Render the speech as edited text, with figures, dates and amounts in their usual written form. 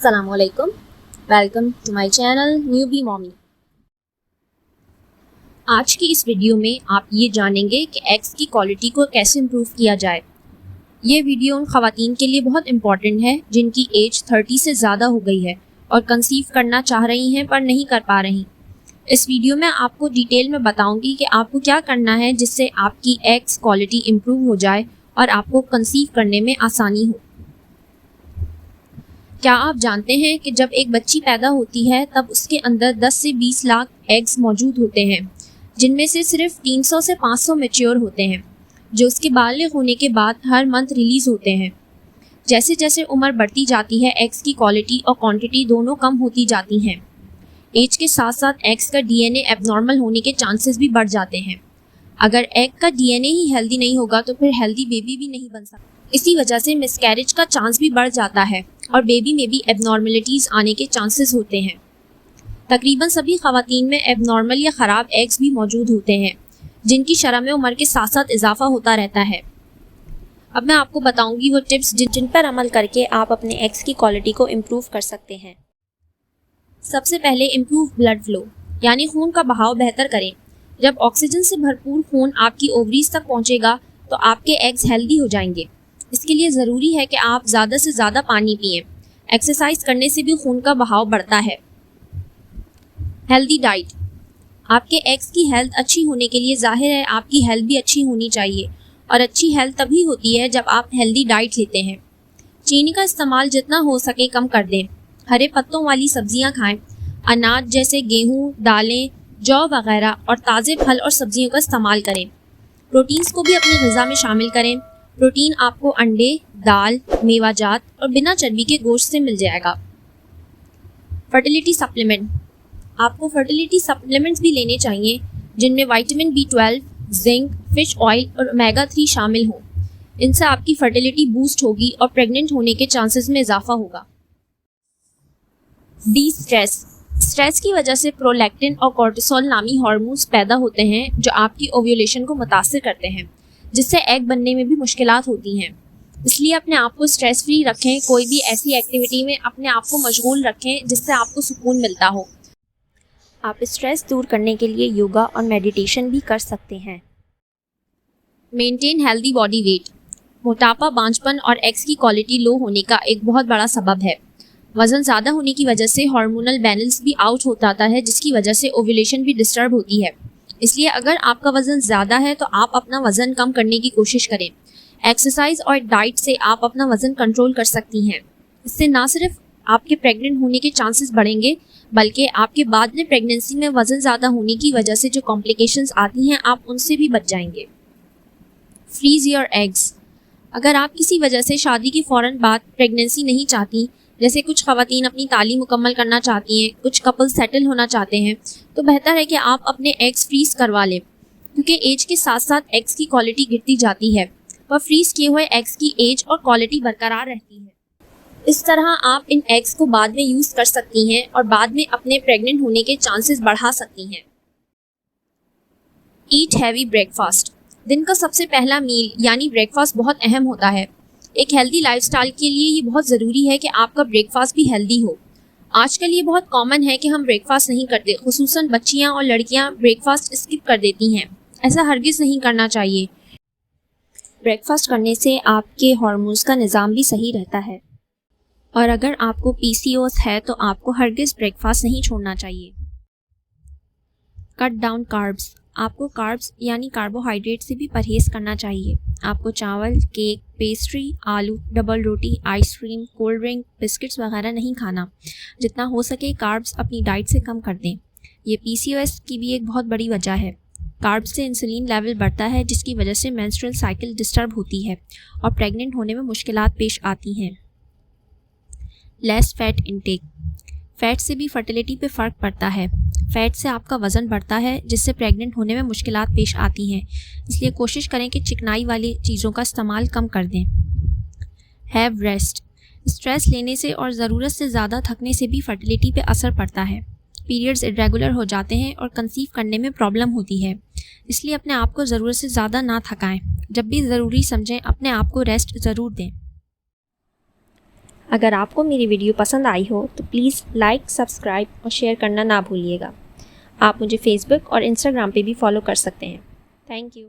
अस्सलामुअलैकुम, welcome to my channel newbie mommy. आज की इस वीडियो में आप ये जानेंगे कि एग्स की क्वालिटी को कैसे इम्प्रूव किया जाए। ये वीडियो उन ख़वातीन के लिए बहुत इम्पॉर्टेंट है जिनकी एज 30 से ज़्यादा हो गई है और कंसीव करना चाह रही हैं पर नहीं कर पा रही। इस वीडियो में आपको डिटेल में बताऊंगी कि आपको क्या करना है जिससे आपकी एग्स क्वालिटी इम्प्रूव हो जाए और आपको कंसीव करने में आसानी हो। क्या आप जानते हैं कि जब एक बच्ची पैदा होती है तब उसके अंदर 10 से 20 लाख एग्स मौजूद होते हैं, जिनमें से सिर्फ 300 से 500 मैच्योर होते हैं, जो उसके बालिग होने के बाद हर मंथ रिलीज़ होते हैं। जैसे जैसे उम्र बढ़ती जाती है, एग्स की क्वालिटी और क्वांटिटी दोनों कम होती जाती हैं। एज के साथ साथ एग्स का डीएनए एबनॉर्मल होने के चांसेस भी बढ़ जाते हैं। अगर एग का डीएनए ही हेल्दी नहीं होगा तो फिर हेल्दी बेबी भी नहीं बन सकता। इसी वजह से मिसकैरेज का चांस भी बढ़ जाता है और बेबी में भी एबनॉर्मलिटीज़ आने के चांसेस होते हैं। तकरीबन सभी ख़वातीन में एबनॉर्मल या ख़राब एग्स भी मौजूद होते हैं, जिनकी शरह में उम्र के साथ साथ इजाफा होता रहता है। अब मैं आपको बताऊंगी वो टिप्स जिन पर अमल करके आप अपने एग्स की क्वालिटी को इम्प्रूव कर सकते हैं। सबसे पहले इम्प्रूव ब्लड फ्लो, यानी खून का बहाव बेहतर करें। जब ऑक्सीजन से भरपूर खून आपकी ओवरीज तक पहुंचेगा तो आपके एग्स हेल्दी हो जाएंगे। इसके लिए ज़रूरी है कि आप ज़्यादा से ज़्यादा पानी पिएं। एक्सरसाइज करने से भी खून का बहाव बढ़ता है। हेल्दी डाइट, आपके एग्स की हेल्थ अच्छी होने के लिए जाहिर है आपकी हेल्थ भी अच्छी होनी चाहिए, और अच्छी हेल्थ तभी होती है जब आप हेल्दी डाइट लेते हैं। चीनी का इस्तेमाल जितना हो सके कम कर दें। हरे पत्तों वाली सब्जियां खाएं। अनाज जैसे गेहूँ, दालें, जौ वगैरह और ताज़े फल और सब्जियों का इस्तेमाल करें। प्रोटीन्स को भी अपनी ग़िज़ा में शामिल करें। प्रोटीन आपको अंडे, दाल, मेवाजात और बिना चर्बी के गोश्त से मिल जाएगा। फर्टिलिटी सप्लीमेंट, आपको फर्टिलिटी सप्लीमेंट्स भी लेने चाहिए जिनमें vitamin B12, zinc, fish oil और ओमेगा 3 शामिल हों। इनसे आपकी फर्टिलिटी बूस्ट होगी और प्रेग्नेंट होने के चांसेस में इजाफा होगा। स्ट्रेस, स्ट्रेस की वजह से प्रोलैक्टिन और कोर्टिसोल नामी हार्मोन्स पैदा होते हैं जो आपकी ओव्यूलेशन को मुतासिर करते हैं, जिससे एग बनने में भी मुश्किलात होती हैं। इसलिए अपने आप को स्ट्रेस फ्री रखें। कोई भी ऐसी एक्टिविटी में अपने आप को मशगूल रखें जिससे आपको सुकून मिलता हो। आप स्ट्रेस दूर करने के लिए योगा और मेडिटेशन भी कर सकते हैं। मेंटेन हेल्दी बॉडी वेट, मोटापा, बांझपन और एग्स की क्वालिटी लो होने का एक बहुत बड़ा सबब है। वज़न ज़्यादा होने की वजह से हार्मोनल बैलेंस भी आउट हो जाता है, जिसकी वजह से ओव्यूलेशन भी डिस्टर्ब होती है। इसलिए अगर आपका वज़न ज़्यादा है तो आप अपना वज़न कम करने की कोशिश करें। एक्सरसाइज और डाइट से आप अपना वज़न कंट्रोल कर सकती हैं। इससे ना सिर्फ आपके प्रेग्नेंट होने के चांसेस बढ़ेंगे, बल्कि आपके बाद में प्रेगनेंसी में वज़न ज़्यादा होने की वजह से जो कॉम्प्लिकेशंस आती हैं आप उनसे भी बच जाएंगे। फ्रीज़ योर एग्स, अगर आप किसी वजह से शादी की फ़ौरन बाद प्रेगनेंसी नहीं चाहती, जैसे कुछ ख़वातीन अपनी तालीम मुकम्मल करना चाहती हैं, कुछ कपल सेटल होना चाहते हैं, तो बेहतर है कि आप अपने एग्स फ्रीज़ करवा लें, क्योंकि एज के साथ साथ एग्स की क्वालिटी गिरती जाती है, पर फ्रीज़ किए हुए एग्स की एज और क्वालिटी बरकरार रहती है। इस तरह आप इन एग्स को बाद में यूज़ कर सकती हैं और बाद में अपने प्रेग्नेंट होने के चांसेस बढ़ा सकती हैं। ईट हैवी ब्रेकफास्ट, दिन का सबसे पहला मील यानी ब्रेकफास्ट बहुत अहम होता है। एक हेल्दी लाइफस्टाइल के लिए ये बहुत ज़रूरी है कि आपका ब्रेकफास्ट भी हेल्दी हो। आजकल ये बहुत कॉमन है कि हम ब्रेकफास्ट नहीं करते, खुसूसन बच्चियाँ और लड़कियाँ ब्रेकफास्ट स्किप कर देती हैं। ऐसा हरगिज़ नहीं करना चाहिए। ब्रेकफास्ट करने से आपके हार्मोन्स का निज़ाम भी सही रहता है, और अगर आपको PCOS है तो आपको हरगिज़ ब्रेकफास्ट नहीं छोड़ना चाहिए। कट डाउन कार्ब्स, आपको कार्ब्स यानी कार्बोहाइड्रेट से भी परहेज़ करना चाहिए। आपको चावल, केक, पेस्ट्री, आलू, डबल रोटी, आइसक्रीम, कोल्ड ड्रिंक, बिस्किट्स वगैरह नहीं खाना। जितना हो सके कार्ब्स अपनी डाइट से कम कर दें। ये PCOS की भी एक बहुत बड़ी वजह है। कार्ब्स से इंसुलिन लेवल बढ़ता है, जिसकी वजह से मेंस्ट्रुअल साइकिल डिस्टर्ब होती है और प्रेग्नेंट होने में मुश्किलात पेश आती हैं। लेस फैट इंटेक, फ़ैट से भी फर्टिलिटी पे फ़र्क पड़ता है। फ़ैट से आपका वज़न बढ़ता है, जिससे प्रेग्नेंट होने में मुश्किलात पेश आती हैं। इसलिए कोशिश करें कि चिकनाई वाली चीज़ों का इस्तेमाल कम कर दें। हैव रेस्ट, स्ट्रेस लेने से और ज़रूरत से ज़्यादा थकने से भी फर्टिलिटी पे असर पड़ता है। पीरियड्स इरेगुलर हो जाते हैं और कंसीव करने में प्रॉब्लम होती है। इसलिए अपने आप को ज़रूरत से ज़्यादा ना थकाएं। जब भी ज़रूरी समझें अपने आप को रेस्ट ज़रूर दें। अगर आपको मेरी वीडियो पसंद आई हो तो प्लीज़ लाइक, सब्सक्राइब और शेयर करना ना भूलिएगा। आप मुझे फेसबुक और इंस्टाग्राम पे भी फॉलो कर सकते हैं। Thank you.